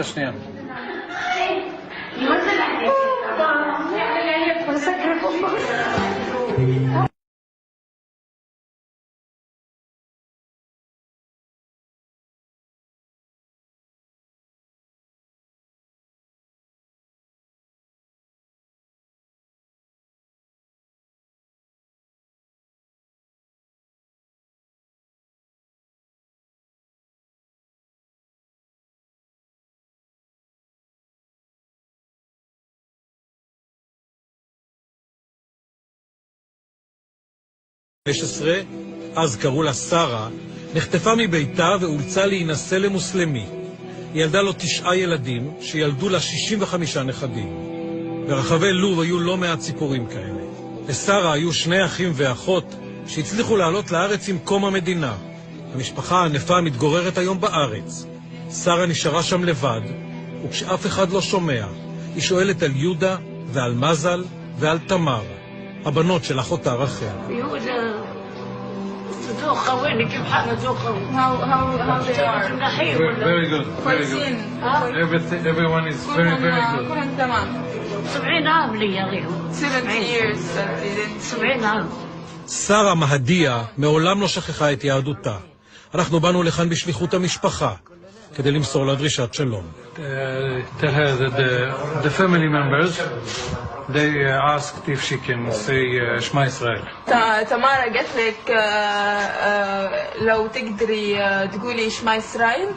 את השנייה. אז קראו לה שרה, נחטפה מביתה ואולצה להינשא למוסלמי. היא ילדה לו 9 ילדים, שילדו לה 65 נכדים. ברחבי לוב היו לא מעט ציפורים כאלה. לשרה היו 2 אחים ואחות שהצליחו לעלות לארץ עם קום המדינה. המשפחה הענפה מתגוררת היום בארץ. שרה נשארה שם לבד, וכשאף אחד לא שומע, היא שואלת על יהודה ועל מזל ועל תמר, הבנות של אחותה רחל. زوخة وين كيف حالة زوخة؟ How they are? Very good, very good. Everyone is very good. كلهم تمام. 70 عام لي يا غيهم. 70 years that they didn't. 70 عام. שרה מהדיה מעולם לא שכחה את יהדותה. אנחנו באנו לכאן בשליחות המשפחה, כדי למסור לה דרישת שלום. Tell her that the family members, they asked if she can say שמע ישראל. تمارا قالت لك لو تقدري تقولي שמע ישראל.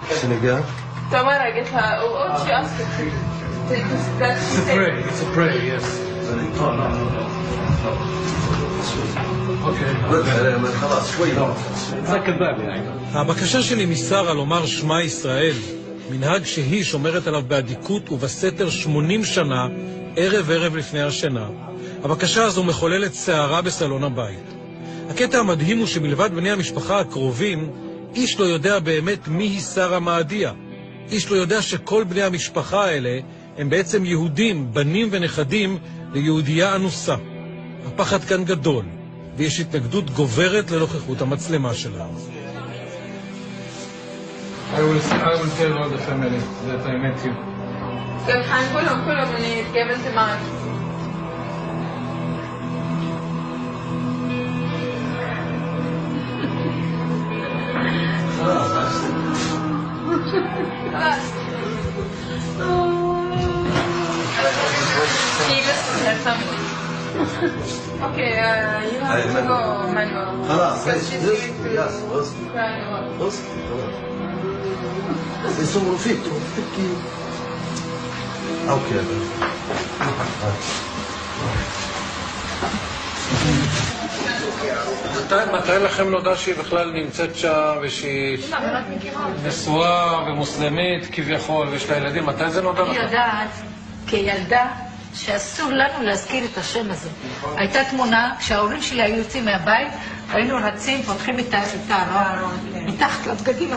Senegal. تمارا قالت لها what she asked her. It's a prayer, yes. הבקשה שלי משרה לומר שמע ישראל, מנהג שהיא שומרת עליו באדיקות ובסתר 80 שנה, ערב לפני השינה. הבקשה הזו מחוללת סערה בסלון הבית. הקטע המדהים הוא שמלבד בני המשפחה הקרובים, איש לא יודע באמת מי היא שרה מהדיה. איש לא יודע שכל בני המשפחה האלה הם בעצם יהודים, בנים ונכדים ליהודייה אנוסה. הפחד כאן גדול, ויש התנגדות גוברת לנוכחות המצלמה שלה. I will tell all the family that I met you. كلهم اني اتقابلت معك. Okay, you have to go, Manuel. خلاص بص يصوروا فيك تبكي اوكي מתי לכם נודע שהיא בכלל נמצאת שם ושהיא נשואה ומוסלמית כביכול ויש לה ילדים? מתי זה נודע לכם? אני יודעת כילדה שאסור לנו להזכיר את השם הזה. הייתה תמונה כשההורים שלי היו יוצאים מהבית, היינו רצים פותחים את הארון מתחת לבגדים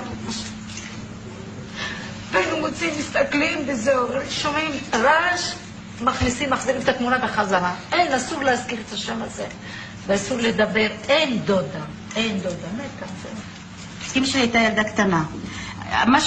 והיינו מוצאים, מסתכלים וזהו, שומעים רעש, מחזירים את התמונה בחזרה. אין, אסור להזכיר את השם הזה ואסור לדבר. אין דודה, מתה. אמא שלי הייתה ילדה קטנה. מה